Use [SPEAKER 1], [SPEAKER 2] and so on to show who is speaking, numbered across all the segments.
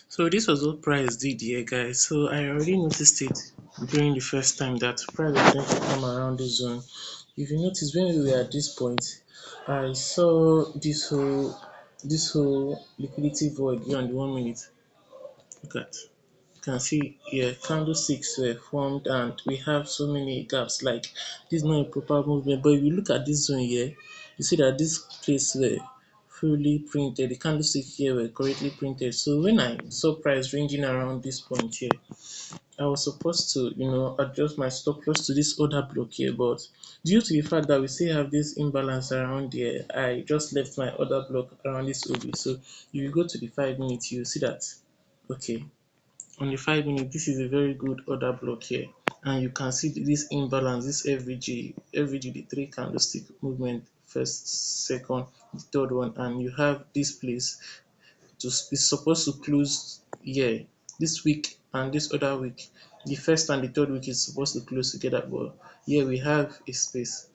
[SPEAKER 1] So this was what price did here, guys. So I already noticed it during the first time that price was going to come around the zone. If you notice, when we were at this point, I saw this whole liquidity void here on the 1 minute. Look at, you can see here candlesticks were formed and we have so many gaps. Like, this is not a proper movement, but if you look at this zone here, you see that this place were fully printed, the candlestick here were correctly printed. So when I saw price ranging around this point here, I was supposed to, adjust my stop loss to this other block here, but due to the fact that we still have this imbalance around here, I just left my other block around this OB. So if you go to the 5 minutes, you see that, okay, on the 5 minutes, this is a very good order block here. And you can see this imbalance, this FVG, the three candlestick movement, first, second, the third one, and you have this place is supposed to close here this week and this other week. The first and the third week is supposed to close together, but here we have a space.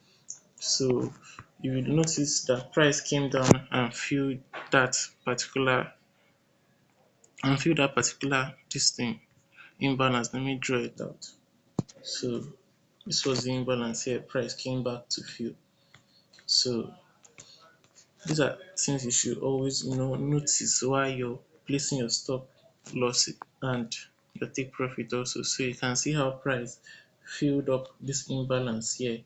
[SPEAKER 1] So you will notice that price came down and filled that particular this thing imbalance. Let me draw it out. So this was the imbalance here. Price came back to fill. So these are things you should always notice while you're placing your stop loss and your take profit also. So you can see how price filled up this imbalance here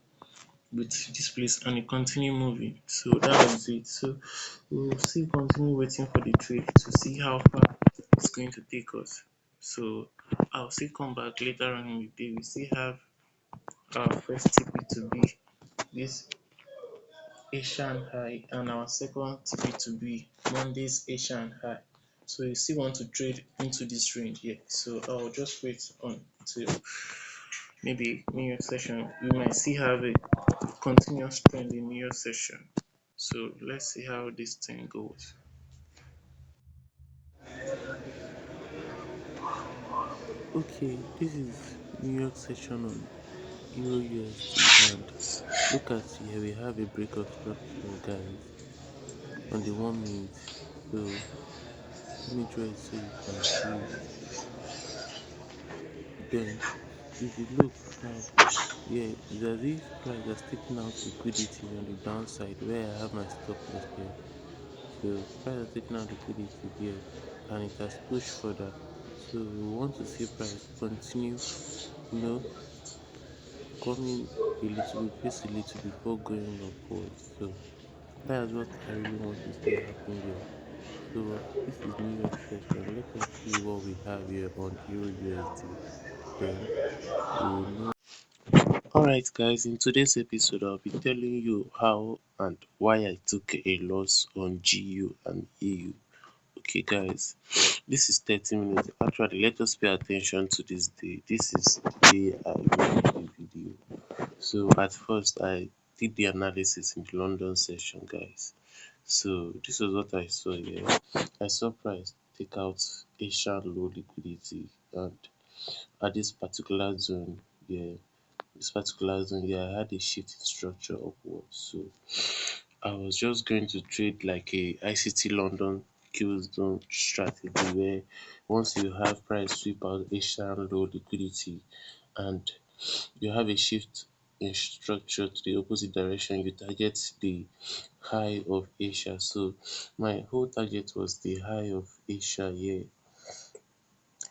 [SPEAKER 1] with this place and it continue moving. So that was it. So we'll still continue waiting for the trade to see how far it's going to take us. So I'll still come back later on in the day. We still have our first TP to be this Asian high and our second TP to be Monday's Asian high. So you still want to trade into this range here. So I'll just wait until maybe New York session. We might still have a continuous trend in New York session. So let's see how this thing goes. Okay, this is New York session on Euro USD, and look at here, we have a break of structure, guys, on the 1 minute. So let me draw it so you can see it. Then if you look now, yeah, it's as if price has taken out liquidity on the downside where I have my stop loss here. So price has taken out liquidity there and it has pushed further. So we want to see price continue, you know, coming a little bit, just a little before going upwards. So that's what I really want to see happen here. So this is New York session. Let us see what we have here on Euro USD. Then we'll know. Alright guys, in today's episode I'll be telling you how and why I took a loss on GU and EU. Okay guys, this is 30 minutes. Actually, let us pay attention to this day. This is the day I made the video. So at first I did the analysis in the London session, guys. So this was what I saw here. I saw price take out Asian low liquidity and at this particular zone here, I had a shift in structure upwards. So I was just going to trade like a ICT London kill zone strategy where once you have price sweep out Asian low liquidity and you have a shift in structure to the opposite direction, you target the high of Asia. So my whole target was the high of Asia here,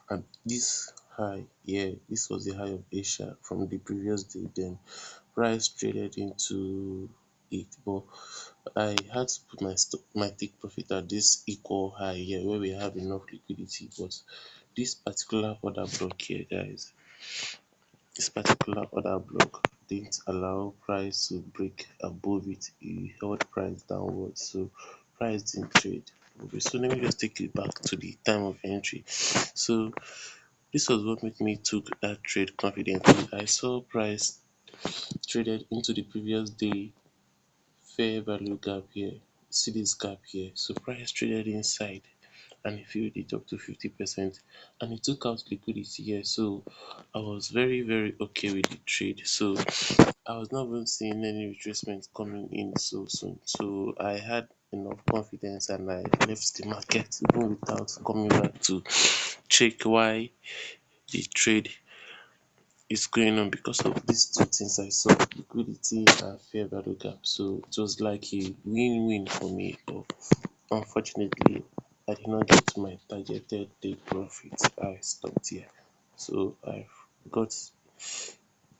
[SPEAKER 1] and this high here, this was the high of Asia from the previous day. Then price traded into it, but I had to put my take profit at this equal high here where we have enough liquidity. But this particular order block here, guys, this particular order block didn't allow price to break above it. It held price downwards, so price didn't trade. Okay, so let me just take it back to the time of entry. So this was what made me took that trade confidently. I saw price traded into the previous day fair value gap here. See this gap here. So price traded inside and it filled it up to 50% and it took out liquidity here. So I was very okay with the trade. So I was not even seeing any retracement coming in so soon. So I had enough confidence and I left the market even without coming back to check why the trade is going on because of these two things I saw, liquidity and fair value gap. So it was like a win-win for me, but unfortunately I did not get to my targeted day profit. I stopped here. So got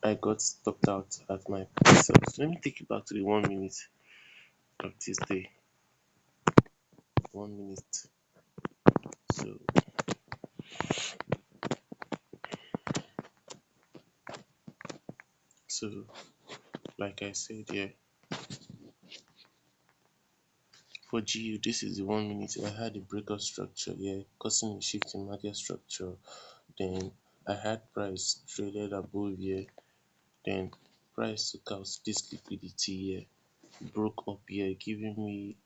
[SPEAKER 1] I got stopped out at my self. So let me take you back to the 1 minute of this day. 1 minute. So so like I said here, for GU this is the 1 minute. I had a breakout structure here, causing a shift in market structure. Then I had price traded above here. Then price took out this liquidity here, broke up here, giving me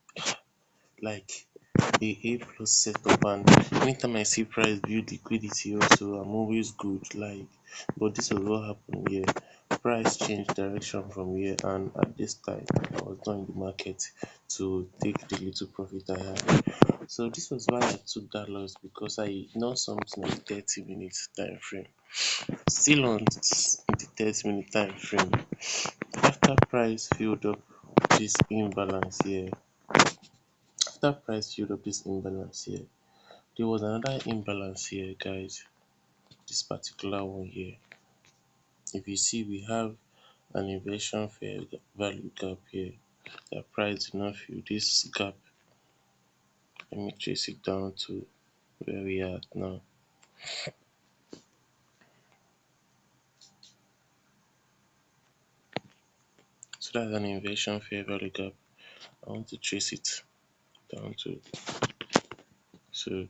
[SPEAKER 1] like a plus setup. And anytime I see price build liquidity also, I'm always good. Like, but this was what happened here. Price changed direction from here, and at this time I was not in the market to take the little profit I had. So this was why I took that loss, because I know something on 30 minutes time frame. Still on the 30-minute time frame, after price filled up this imbalance here, after price filled up this imbalance here, there was another imbalance here, guys. This particular one here. If you see, we have an inversion fair value gap here. The price did not fill this gap. Let me trace it down to where we are at now. So that's an inversion fair value gap. I want to trace it down to, so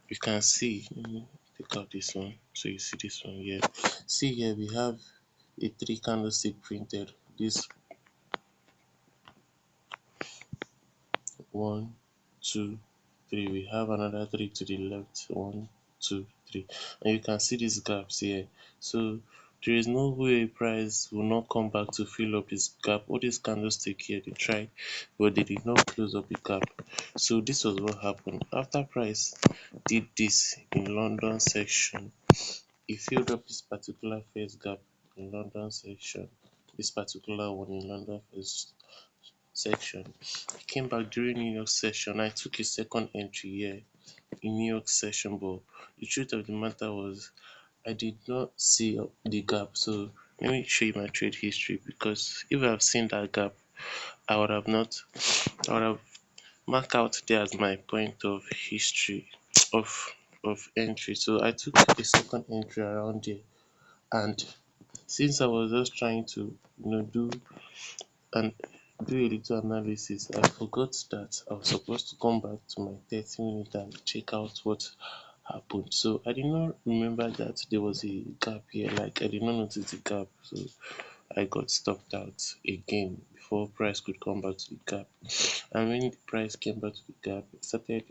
[SPEAKER 1] you can see, let me take out this one so you see this one here. See here, we have a 3 candlestick printed. This 1, 2, 3, we have another 3 to the left, 1, 2, 3, and you can see these gaps here. So there is no way price will not come back to fill up this gap. All this candlestick here, they tried, but they did not close up the gap. So this was what happened after price did this in London section. He filled up this particular first gap in London section, this particular one in London first section. He came back during New York session. I took a second entry here in New York session, but the truth of the matter was I did not see the gap. So let me show you my trade history, because if I have seen that gap, I would have not, I would have marked out there as my point of history of entry. So I took a second entry around there, and since I was just trying to do and do a little analysis, I forgot that I was supposed to come back to my 30 minute and check out what happened. So I did not remember that there was a gap here. Like, I did not notice the gap, so I got stopped out again before price could come back to the gap. And when the price came back to the gap, it started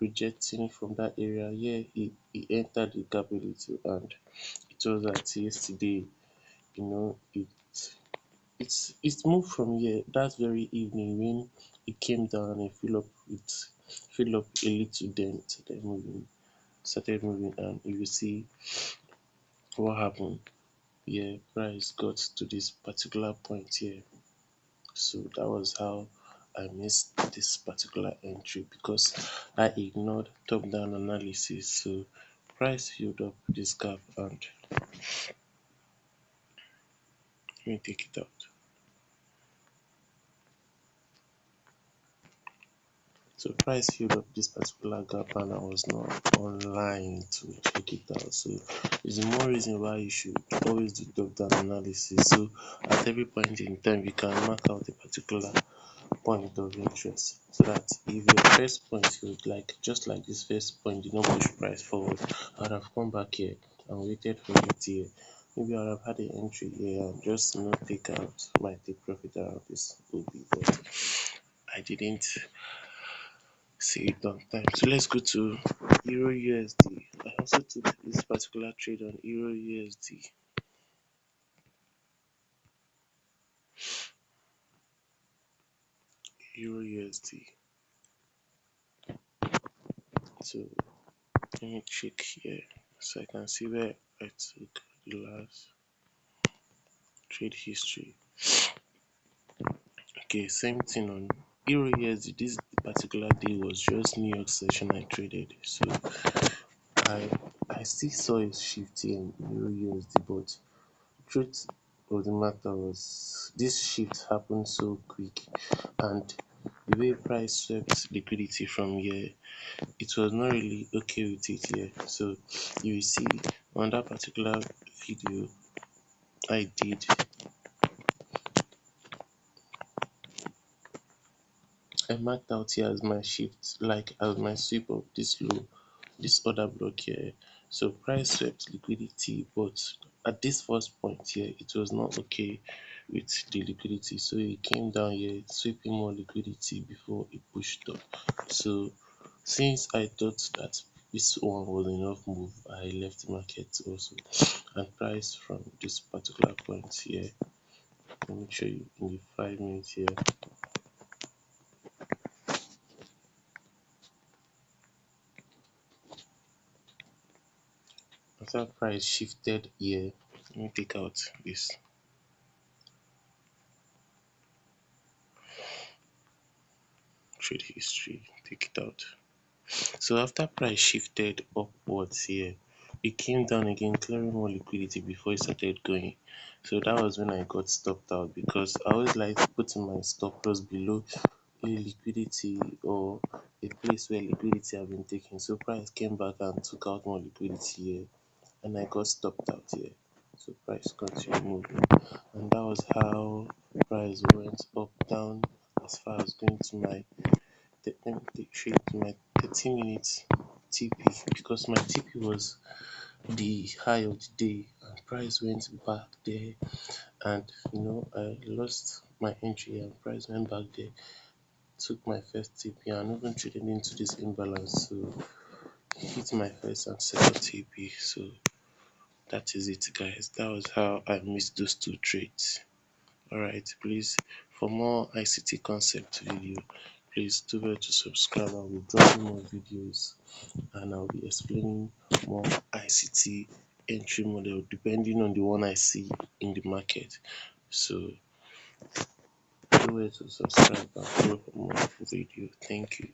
[SPEAKER 1] rejecting from that area. Yeah, he entered the gap a little, and it was at yesterday, it it's moved from here that very evening when it came down and it fill up a little, then started moving, and you will see what happened. Yeah, price got to this particular point here. So that was how I missed this particular entry, because I ignored top down analysis. So price filled up this gap, and let me take it out. So price filled up this particular gap, and I was not online to check it out. So it's the more reason why you should always do top down analysis. So at every point in time you can mark out a particular point of interest, so that if your first point, you would like, just like this first point did not push price forward, I would have come back here and waited for it here. Maybe I would have had an entry here and just take out my take profit around this OB, but I didn't see it on time. So let's go to Euro USD. I also took this particular trade on Euro USD. Euro USD. So let me check here so I can see where I took the last trade history. Okay, same thing on Euro USD. This particular day was just New York session I traded. So I I still saw a shift here in Euro USD, but truth of the matter was this shift happened so quick, and the way price swept liquidity from here, it was not really okay with it here. So you will see on that particular video I did, I marked out here as my shift, like as my sweep of this low, this other block here. So price swept liquidity, but at this first point here, it was not okay with the liquidity. So it came down here, sweeping more liquidity before it pushed up. So since I thought that this one was enough move, I left the market also. And price from this particular point here, let me show you in the 5 minutes here. After price shifted here, let me take out this trade history, take it out. So after price shifted upwards here, it came down again, clearing more liquidity before it started going. So that was when I got stopped out, because I always like putting my stop loss below a liquidity or a place where liquidity have been taken. So price came back and took out more liquidity here, and I got stopped out here. So price continued moving, and that was how price went up down as far as going to my, let me take straight to my 30 minutes TP, because my TP was the high of the day, and price went back there, and I lost my entry and price went back there, took my first TP and even traded into this imbalance. So hit my first and second TP. So that is it, guys. That was how I missed those two trades. Alright, please, for more ICT concept video, please do well to subscribe. I will drop more videos, and I'll be explaining more ICT entry model depending on the one I see in the market. So do well to subscribe and follow for more video. Thank you.